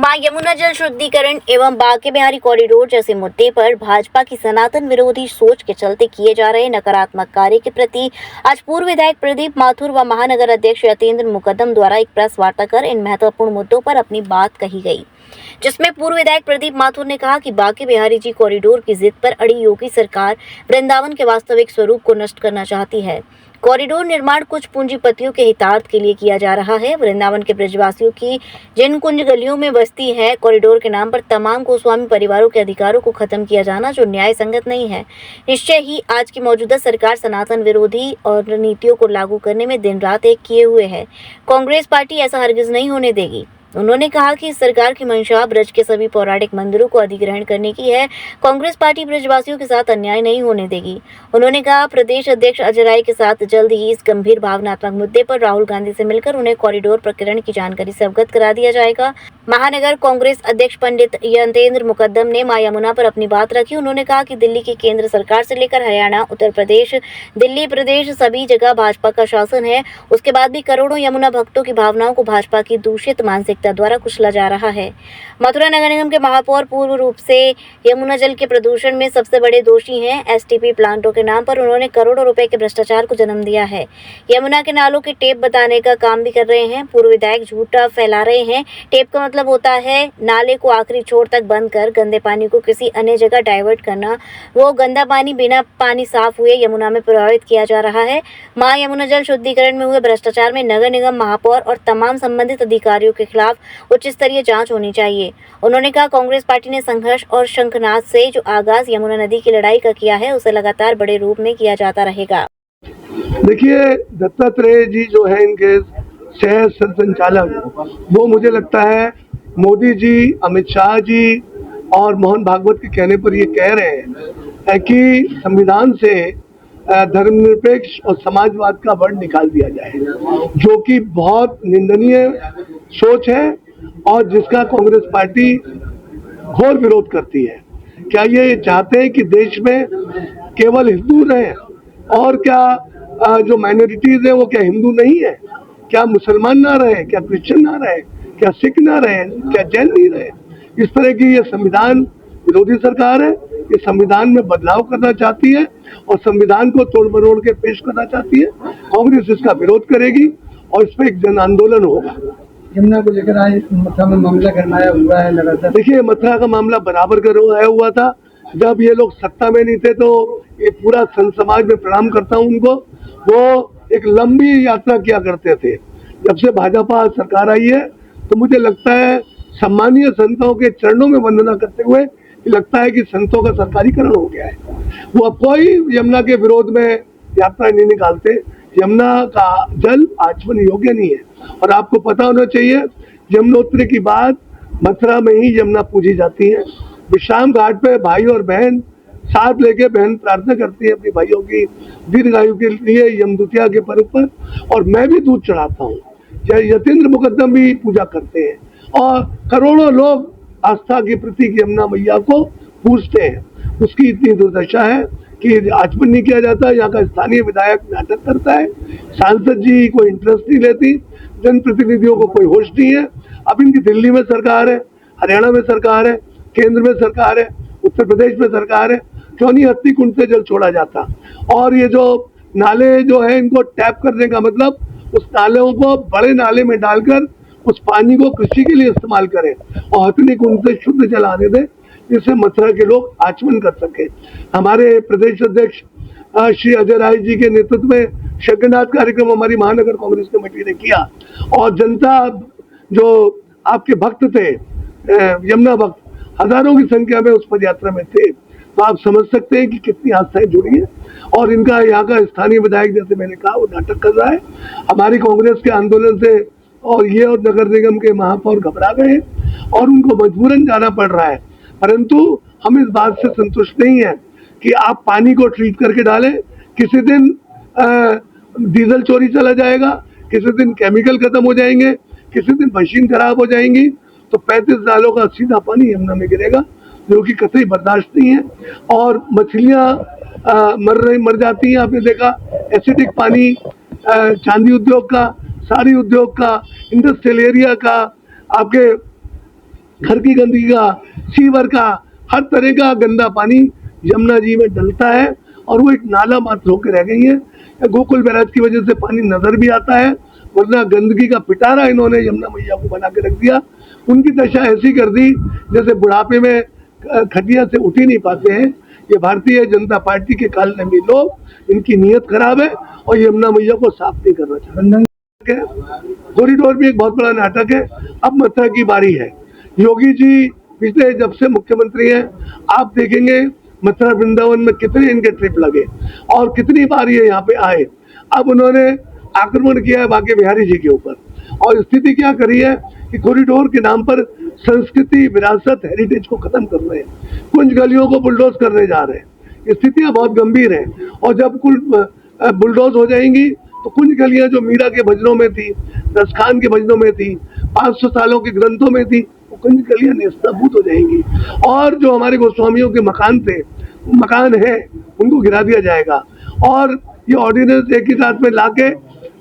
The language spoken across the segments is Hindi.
मां यमुना जल शुद्धिकरण एवं बांके बिहारी कॉरिडोर जैसे मुद्दे पर भाजपा की सनातन विरोधी सोच के चलते किए जा रहे नकारात्मक कार्य के प्रति आज पूर्व विधायक प्रदीप माथुर व महानगर अध्यक्ष यतेंद्र मुकदम द्वारा एक प्रेस वार्ता कर इन महत्वपूर्ण मुद्दों पर अपनी बात कही गई, जिसमें पूर्व विधायक प्रदीप माथुर ने कहा कि बांके बिहारी जी कॉरिडोर की जिद पर अड़ी योगी सरकार वृंदावन के वास्तविक स्वरूप को नष्ट करना चाहती है। कॉरिडोर निर्माण कुछ पूंजीपतियों के हितार्थ के लिए किया जा रहा है। वृंदावन के ब्रजवासियों की जिन कुंज गलियों में बस्ती है, कॉरिडोर के नाम पर तमाम गोस्वामी परिवारों के अधिकारों को खत्म किया जाना जो न्याय संगत नहीं है। निश्चय ही आज की मौजूदा सरकार सनातन विरोधी और नीतियों को लागू करने में दिन रात एक किए हुए है। कांग्रेस पार्टी ऐसा हरगिज नहीं होने देगी। उन्होंने कहा कि इस सरकार की मंशा ब्रज के सभी पौराणिक मंदिरों को अधिग्रहण करने की है। कांग्रेस पार्टी ब्रजवासियों के साथ अन्याय नहीं होने देगी। उन्होंने कहा प्रदेश अध्यक्ष अजय राय के साथ जल्द ही इस गंभीर भावनात्मक मुद्दे पर राहुल गांधी से मिलकर उन्हें कॉरिडोर प्रकरण की जानकारी से अवगत करा दिया जाएगा। महानगर कांग्रेस अध्यक्ष पंडित यतेंद्र मुकदम ने मां यमुना पर अपनी बात रखी। उन्होंने कहा कि दिल्ली की केंद्र सरकार से लेकर हरियाणा, उत्तर प्रदेश, दिल्ली प्रदेश सभी जगह भाजपा का शासन है। उसके बाद भी करोड़ों यमुना भक्तों की भावनाओं को भाजपा की दूषित मानसिकता द्वारा कुचला जा रहा है। मथुरा नगर निगम के महापौर पूर्ण रूप से यमुना जल के प्रदूषण में सबसे बड़े दोषी हैं। एसटीपी प्लांटों के नाम पर उन्होंने करोड़ों रुपए के भ्रष्टाचार को जन्म दिया है। यमुना के नालों के टेप बताने का काम भी कर रहे हैं। पूर्व विधायक झूठा फैला रहे हैं। टेप का मतलब होता है नाले को आखिरी छोर तक बंद कर गंदे पानी को किसी अन्य जगह डाइवर्ट करना। वो गंदा पानी बिना पानी साफ हुए यमुना में प्रवाहित किया जा रहा है। मां यमुना जल शुद्धिकरण में हुए भ्रष्टाचार में नगर निगम, महापौर और तमाम संबंधित अधिकारियों के खिलाफ उच्च स्तरीय जांच होनी चाहिए। उन्होंने कहा कांग्रेस पार्टी ने संघर्ष और शंखनाद से जो आगाज यमुना नदी की लड़ाई का किया है उसे लगातार बड़े रूप में किया जाता रहेगा। देखिए, दत्तात्रेय जी जो है इनके शहर संचालक, वो मुझे लगता है मोदी जी, अमित शाह जी और मोहन भागवत के कहने पर ये कह रहे हैं कि संविधान से धर्मनिरपेक्ष और समाजवाद का वर्ण निकाल दिया जाए, जो कि बहुत निंदनीय सोच है और जिसका कांग्रेस पार्टी घोर विरोध करती है। क्या ये चाहते हैं कि देश में केवल हिंदू रहें और क्या जो माइनॉरिटीज है वो क्या हिंदू नहीं है? क्या मुसलमान ना रहे, क्या क्रिश्चियन ना रहे, क्या सिख ना रहे, क्या जैन नहीं रहे? इस तरह की ये संविधान विरोधी सरकार है। ये संविधान में बदलाव करना चाहती है और संविधान को तोड़ मरोड़ के पेश करना चाहती है। कांग्रेस इसका विरोध करेगी और इस पर एक जन आंदोलन होगा। यमुना को लेकर आज मथुरा में मामला गरमाया हुआ है लगातार। देखिए, मथुरा का मामला बराबर गरमाया हुआ था। जब ये लोग सत्ता में नहीं थे तो ये पूरा संत समाज में प्रणाम करता हूँ उनको। वो एक लंबी यात्रा किया करते थे। जब से भाजपा सरकार आई है तो मुझे लगता है सम्मानीय संतों के चरणों में वंदना करते हुए लगता है कि संतों का सरकारीकरण हो गया है। वो अब कोई यमुना के विरोध में यात्रा नहीं निकालते। यमुना का जल आचमन योग्य नहीं है और आपको पता होना चाहिए यमुनोत्री की बाद मथुरा में ही यमुना पूजी जाती है। विश्राम घाट पे भाई और बहन साथ लेके बहन प्रार्थना करती है अपनी भाइयों की दीर्घायु के लिए यमदुतिया के पर्व पर, और मैं भी दूध चढ़ाता हूँ। यतेंद्र मुकदम भी पूजा करते हैं और करोड़ों लोग आस्था के प्रतीक यमुना मैया को पूजते हैं। उसकी इतनी दुर्दशा है कि आचमन नहीं किया जाता। यहाँ का स्थानीय विधायक नाटक करता है, सांसद जी कोई इंटरेस्ट नहीं लेती, जनप्रतिनिधियों को कोई होश नहीं है। अब इनकी दिल्ली में सरकार है, हरियाणा में सरकार है, केंद्र में सरकार है, उत्तर प्रदेश में सरकार है, क्यों नहीं हस्ती कुंड से जल छोड़ा जाता? और ये जो नाले जो है इनको टैप करने का मतलब उस नालों को बड़े नाले में डालकर उस पानी को कृषि के लिए इस्तेमाल करें और हथनी कुंड से शुद्ध जल आने दें, जिससे मथुरा के लोग आचमन कर सके। हमारे प्रदेश अध्यक्ष श्री अजय राय जी के नेतृत्व में यज्ञनाथ कार्यक्रम हमारी महानगर कांग्रेस कमेटी ने किया और जनता जो आपके भक्त थे, यमुना भक्त हजारों की संख्या में उस पद यात्रा में थे। तो आप समझ सकते हैं कि कितनी आस्थाएं जुड़ी है। और इनका यहाँ का स्थानीय विधायक, जैसे मैंने कहा, वो नाटक कर रहा है। हमारी कांग्रेस के आंदोलन से और ये और नगर निगम के महापौर घबरा गए और उनको मजबूरन जाना पड़ रहा है। परंतु हम इस बात से संतुष्ट नहीं है कि आप पानी को ट्रीट करके डालें। किसी दिन डीजल चोरी चला जाएगा, किसी दिन केमिकल खत्म हो जाएंगे, किसी दिन मशीन खराब हो जाएंगी, तो 35 सालों का सीधा पानी यमुना में गिरेगा, जो कि कतई बर्दाश्त नहीं है। और मछलियां मर जाती हैं। आपने देखा एसिडिक पानी चांदी उद्योग का, साड़ी उद्योग का, इंडस्ट्रियल एरिया का, आपके घर की गंदगी का, सीवर का, हर तरह का गंदा पानी यमुना जी में डलता है और वो एक नाला मात्र होकर रह गई है। गोकुल बैराज की वजह से पानी नजर भी आता है, वरना गंदगी का पिटारा इन्होंने यमुना मैया को बना के रख दिया। उनकी दशा ऐसी कर दी जैसे बुढ़ापे में खटिया से उठ ही नहीं पाते हैं। ये भारतीय जनता पार्टी के कालनेमी लोग, इनकी नीयत खराब है और यमुना मैया को साफ नहीं करना चाहते। कॉरिडोर भी एक बहुत बड़ा नाटक है। अब मथुरा की बारी है। योगी जी पिछले जब से मुख्यमंत्री हैं, आप देखेंगे मथुरा वृंदावन में कितने इनके ट्रिप लगे और कितनी बार ये यहाँ पे आए। अब उन्होंने आक्रमण किया है बांके बिहारी जी के ऊपर और स्थिति क्या करी है कि कॉरिडोर के नाम पर संस्कृति, विरासत, हेरिटेज को खत्म कर रहे हैं। कुछ गलियों को बुलडोज करने जा रहे हैं। स्थितियां बहुत गंभीर हैं और जब कुल बुलडोज हो जाएंगी तो कुछ गलियां जो मीरा के भजनों में थी, दसखान के भजनों में थी, 500 सालों के ग्रंथों में थी, वो कुछ गलियां निस्ताभूत हो जाएंगी और जो हमारे गोस्वामियों के मकान है उनको गिरा दिया जाएगा। और ये ऑर्डिनेंस एक ही साथ में लाके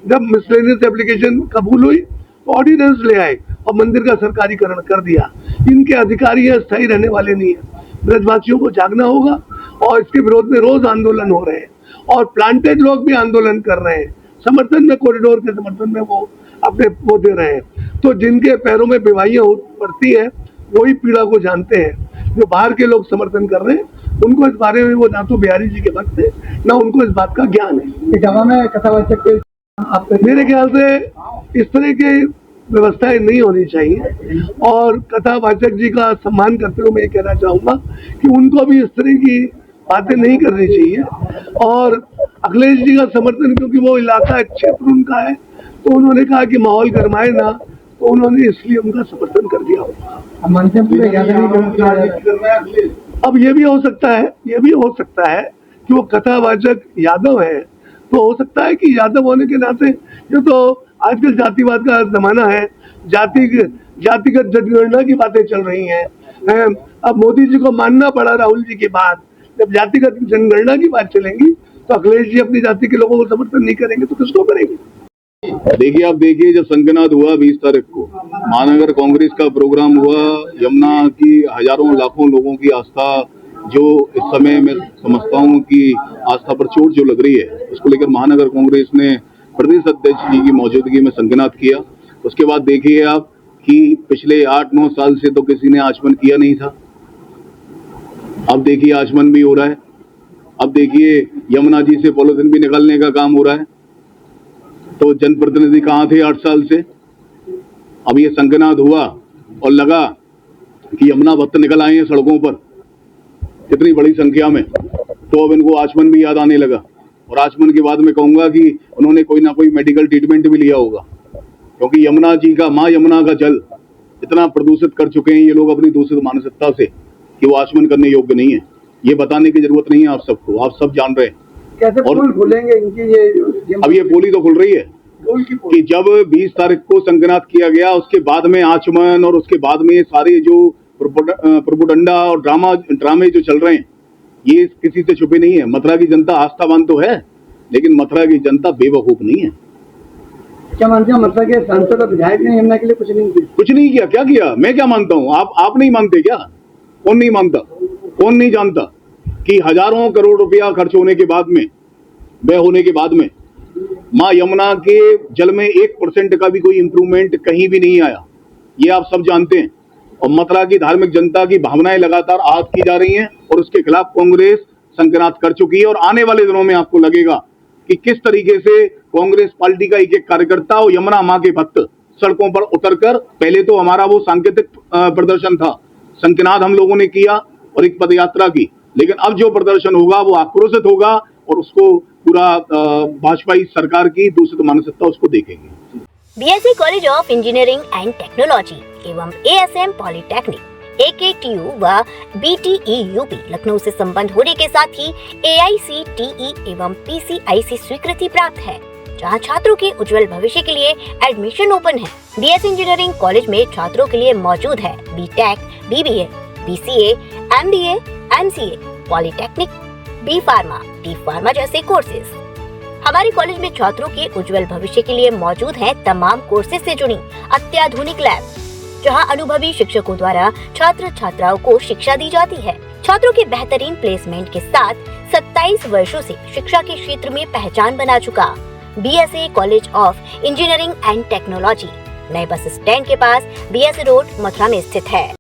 जब मिसलेनियस एप्लीकेशन कबूल हुई तो ऑर्डिनेंस ले आए और मंदिर का सरकारीकरण कर दिया। इनके अधिकारी है, स्थायी रहने वाले नहीं है। ब्रजवासियों को जागना होगा और इसके विरोध में रोज आंदोलन हो रहे हैं और प्लांटेड लोग भी आंदोलन कर रहे हैं समर्थन में, कॉरिडोर के समर्थन में वो अपने वो दे रहे हैं। तो जिनके पैरों में बेवाइयां पड़ती है वही पीड़ा को जानते हैं। जो बाहर के लोग समर्थन कर रहे हैं उनको इस बारे में वो ना तो बिहारी जी के भक्त है ना उनको इस बात का ज्ञान है। में कथावाचक मेरे ख्याल से इस तरह के व्यवस्थाएं नहीं होनी चाहिए और कथावाचक जी का सम्मान करते हुए मैं ये कहना चाहूंगा कि उनको भी इस तरह की बातें नहीं करनी चाहिए। और अखिलेश जी का समर्थन, क्योंकि वो इलाका क्षेत्र उनका है तो उन्होंने कहा कि माहौल गरमाए ना, तो उन्होंने इसलिए उनका समर्थन कर दिया होगा। अब ये भी हो सकता है कि वो कथावाचक यादव है, तो हो सकता है कि यादव होने के नाते, ये तो आजकल जातिवाद का जमाना है, जातिगत जनगणना की बातें चल रही हैं। अब मोदी जी को मानना पड़ा राहुल जी की बात। जब जातिगत जनगणना की बात चलेंगी तो अखिलेश जी अपनी जाति के लोगों को समर्थन नहीं करेंगे तो किसको करेंगे? देखिए, आप देखिए, जब संगनाद हुआ 20 तारीख को महानगर कांग्रेस का प्रोग्राम हुआ, यमुना की हजारों लाखों लोगों की आस्था जो इस समय मैं समझता हूँ कि आस्था पर चोट जो लग रही है, उसको लेकर महानगर कांग्रेस ने प्रदेश अध्यक्ष जी की मौजूदगी में संगनाद किया। उसके बाद देखिए आप कि पिछले 8-9 साल से तो किसी ने आचमन किया नहीं था। अब देखिए आचमन भी हो रहा है। अब देखिए यमुना जी से पॉलिथीन भी निकालने का काम हो रहा है। तो जनप्रतिनिधि कहाँ थे 8 साल से? अब ये संगनाद हुआ और लगा कि यमुना भक्त निकल आए हैं सड़कों पर कितनी बड़ी संख्या में, तो अब इनको आचमन भी याद आने लगा। और आचमन के बाद मैं कहूंगा कि उन्होंने कोई ना कोई मेडिकल ट्रीटमेंट भी लिया होगा, क्योंकि यमुना जी का, माँ यमुना का जल इतना प्रदूषित कर चुके हैं ये लोग अपनी दूषित मानसिकता से कि वो आचमन करने योग्य नहीं है। ये बताने की जरूरत नहीं है आप सबको, आप सब जान रहे हैं। कैसे पुल खुलेंगे इनकी? ये अब ये पुल ही तो खुल रही है कि जब 20 तारीख को संगनाद किया गया, उसके बाद में आचमन और उसके बाद में सारे जो प्रोपोगंडा और ड्रामे जो चल रहे हैं, ये किसी से छुपे नहीं है। मथुरा की जनता आस्थावान तो है, लेकिन मथुरा की जनता बेवकूफ नहीं है। क्या मानते हैं मथुरा के सांसद और विधायक ने यमुना के लिए कुछ नहीं किया? क्या किया? मैं क्या मानता हूँ? आप नहीं मानते क्या? कौन नहीं मानता? कौन नहीं जानता कि हजारों करोड़ रुपया खर्च होने के बाद में, व्यय होने के बाद में, माँ यमुना के जल में 1% का भी कोई इंप्रूवमेंट कहीं भी नहीं आया। ये आप सब जानते हैं। और मथुरा की धार्मिक जनता की भावनाएं लगातार आहत की जा रही हैं और उसके खिलाफ कांग्रेस संगनाद कर चुकी है। और आने वाले दिनों में आपको लगेगा कि किस तरीके से कांग्रेस पार्टी का एक कार्यकर्ता और यमुना माँ के भक्त सड़कों पर उतरकर, पहले तो हमारा वो सांकेतिक प्रदर्शन था, संगनाद हम लोगों ने किया और एक पदयात्रा की, लेकिन अब जो प्रदर्शन होगा वो आक्रोशित होगा और उसको पूरा भाजपा सरकार की दूषित मानसिकता उसको देखेगी। BSc college of engineering and technology एवं एएसएम पॉलिटेक्निक, AKTU व BTEUP लखनऊ से संबंध होने के साथ ही AICTE एवं PCIC स्वीकृति प्राप्त है, जहां छात्रों के उज्जवल भविष्य के लिए एडमिशन ओपन है। बीएससी इंजीनियरिंग कॉलेज में छात्रों के लिए मौजूद है BTech, BBA, BCA, MBA, MCA, polytechnic, B pharma, D pharma जैसे कोर्सेज। हमारे कॉलेज में छात्रों के उज्जवल भविष्य के लिए मौजूद हैं तमाम कोर्सेज से जुड़ी अत्याधुनिक लैब, जहां अनुभवी शिक्षकों द्वारा छात्र छात्राओं को शिक्षा दी जाती है। छात्रों के बेहतरीन प्लेसमेंट के साथ 27 वर्षों से शिक्षा के क्षेत्र में पहचान बना चुका BSA college of engineering and technology नए बस स्टैंड के पास BSA रोड मथुरा में स्थित है।